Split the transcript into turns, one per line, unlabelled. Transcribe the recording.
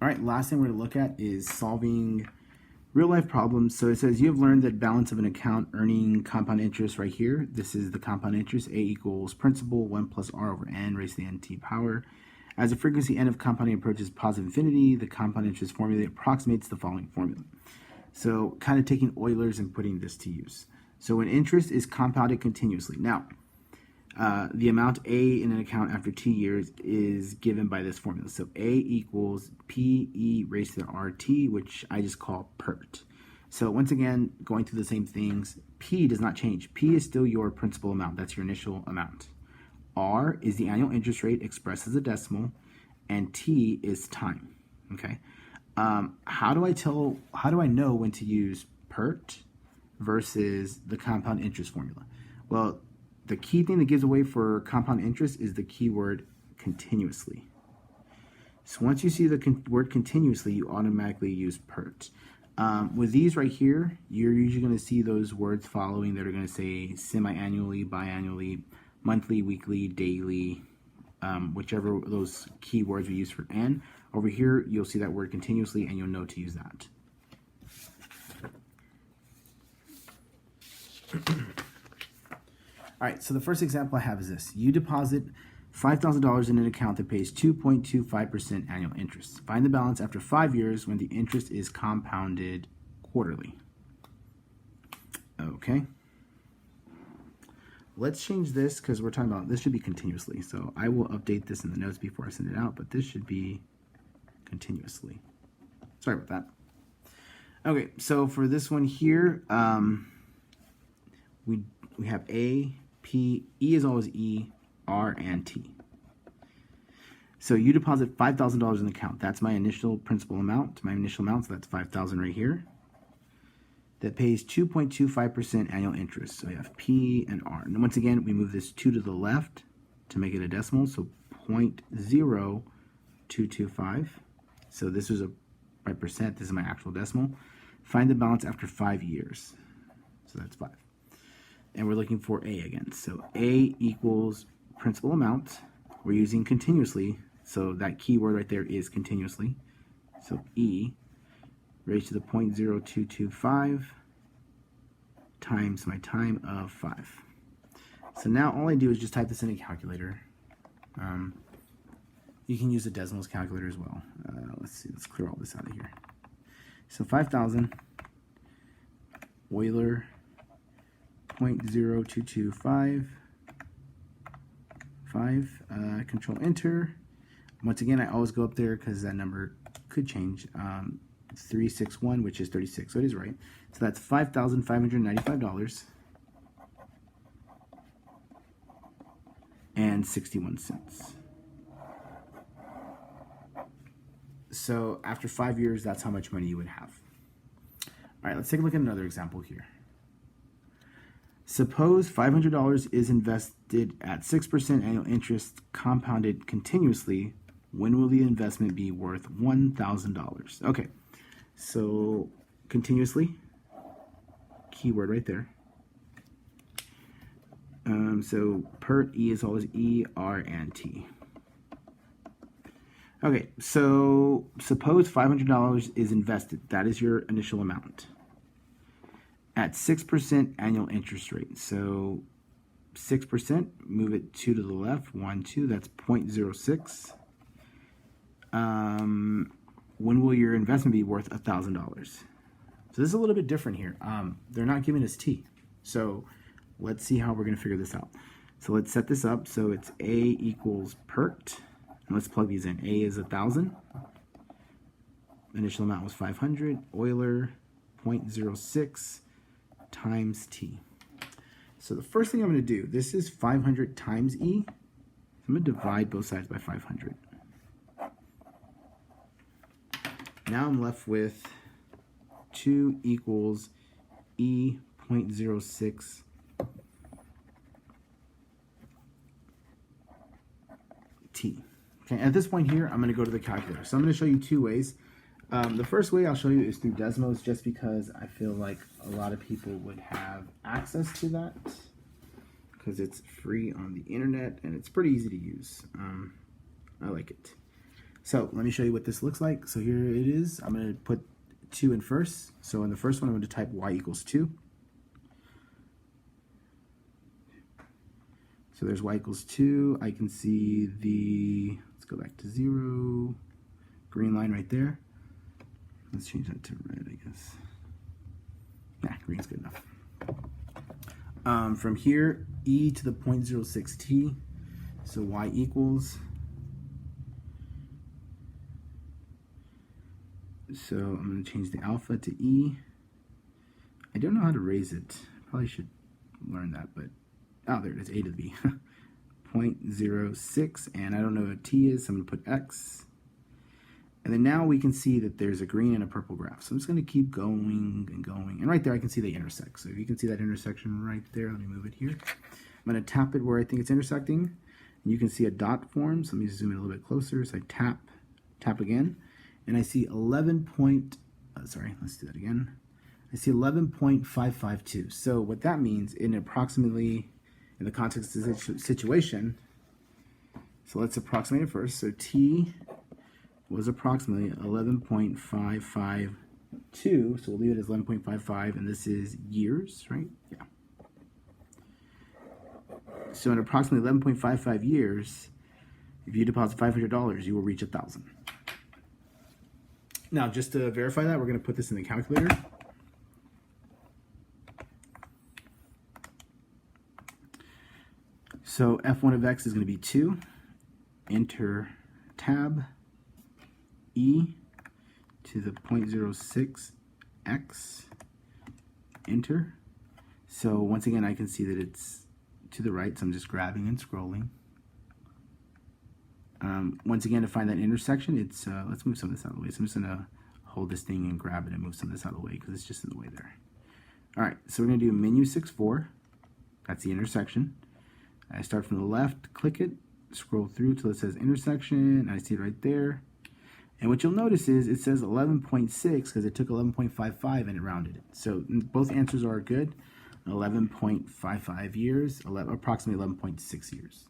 All right, last thing we're going to look at is solving real life problems. So it says you have learned that balance of an account earning compound interest right here. This is the compound interest. A equals principal 1 plus r over n raised to the nt power. As the frequency n of compounding approaches positive infinity, the compound interest formula approximates the following formula. So kind of taking Euler's and putting this to use. So when interest is compounded continuously. Now, the amount A in an account after 2 years is given by this formula. So A equals PE raised to the RT, which I just call Pert. So once again, going through the same things, P does not change. P is still your principal amount. That's your initial amount. R is the annual interest rate expressed as a decimal, and T is time. Okay. How do I know when to use Pert versus the compound interest formula? Well, the key thing that gives away for compound interest is the keyword continuously. So once you see the word continuously, you automatically use Pert. With these right here, you're usually going to see those words following that are going to say semi-annually, biannually, monthly, weekly, daily, whichever those keywords we use for n. Over here, you'll see that word continuously, and you'll know to use that. All right, so the first example I have is this. You deposit $5,000 in an account that pays 2.25% annual interest. Find the balance after 5 years when the interest is compounded quarterly. Okay. Let's change this because we're talking about, this should be continuously. So I will update this in the notes before I send it out, but this should be continuously. Sorry about that. Okay, so for this one here, we have A, P, E is always E, R, and T. So you deposit $5,000 in the account. That's my initial principal amount, so that's $5,000 right here. That pays 2.25% annual interest. So we have P and R. And once again, we move this 2 to the left to make it a decimal, so 0.0225. So this is by percent, this is my actual decimal. Find the balance after 5 years. So that's 5. And we're looking for A again. So A equals principal amount. We're using continuously, so that keyword right there is continuously. So E raised to the 0.0225 times my time of 5. So now all I do is just type this in a calculator. You can use a Desmos calculator as well. Let's see, let's clear all this out of here. So 5,000, Euler, 0.0225, control enter. Once again, I always go up there because that number could change. 361, which is 36, so it is right. So that's $5,595 and 61 cents. So after 5 years, that's how much money you would have. All right, let's take a look at another example here. Suppose $500 is invested at 6% annual interest compounded continuously. When will the investment be worth $1,000? Okay, so continuously, keyword right there. So Pert, E is always E, R, and T. Okay, so suppose $500 is invested. That is your initial amount. At 6% annual interest rate. So 6%, move it 2 to the left, 1, 2, that's 0.06. When will your investment be worth $1,000? So this is a little bit different here. They're not giving us T. So let's see how we're going to figure this out. So let's set this up. So it's A equals Pert. And let's plug these in. A is 1,000. Initial amount was 500. Euler, 0.06 times T. So the first thing I'm going to do, this is 500 times E. I'm going to divide both sides by 500. Now I'm left with 2 equals E 0.06 T. Okay, at this point here, I'm going to go to the calculator. So I'm going to show you 2 ways. The first way I'll show you is through Desmos, just because I feel like a lot of people would have access to that because it's free on the internet and it's pretty easy to use. I like it. So let me show you what this looks like. So here it is. I'm going to put 2 in first. So in the first one, I'm going to type y equals 2. So there's y equals 2. I can see the, let's go back to 0, green line right there. Let's change that to red, I guess. Nah, green's good enough. From here, e to the 0.06t, so y equals, so I'm going to change the alpha to e. I don't know how to raise it. Probably should learn that, but, oh, there it is, a to the b. 0.06, and I don't know what t is, so I'm going to put x. And then now we can see that there's a green and a purple graph. So I'm just going to keep going and going. And right there, I can see they intersect. So if you can see that intersection right there, let me move it here. I'm going to tap it where I think it's intersecting. And you can see a dot form. So let me zoom in a little bit closer. So I tap again. And I see 11 point, sorry, let's do that again. I see 11.552. So what that means in approximately, in the context of the situation, so let's approximate it first. So t was approximately 11.552, so we'll leave it as 11.55, and this is years, right? Yeah. So in approximately 11.55 years, if you deposit $500, you will reach 1,000. Now, just to verify that, we're going to put this in the calculator. So f1 of x is going to be 2. Enter tab. E to the 0.06x, enter. So once again, I can see that it's to the right, so I'm just grabbing and scrolling. Once again, to find that intersection, it's, let's move some of this out of the way. So I'm just gonna hold this thing and grab it and move some of this out of the way because it's just in the way there. All right, so we're gonna do menu 6.4, that's the intersection. I start from the left, click it, scroll through till it says intersection, and I see it right there. And what you'll notice is it says 11.6 because it took 11.55 and it rounded it. So both answers are good. 11.55 years, approximately 11.6 years.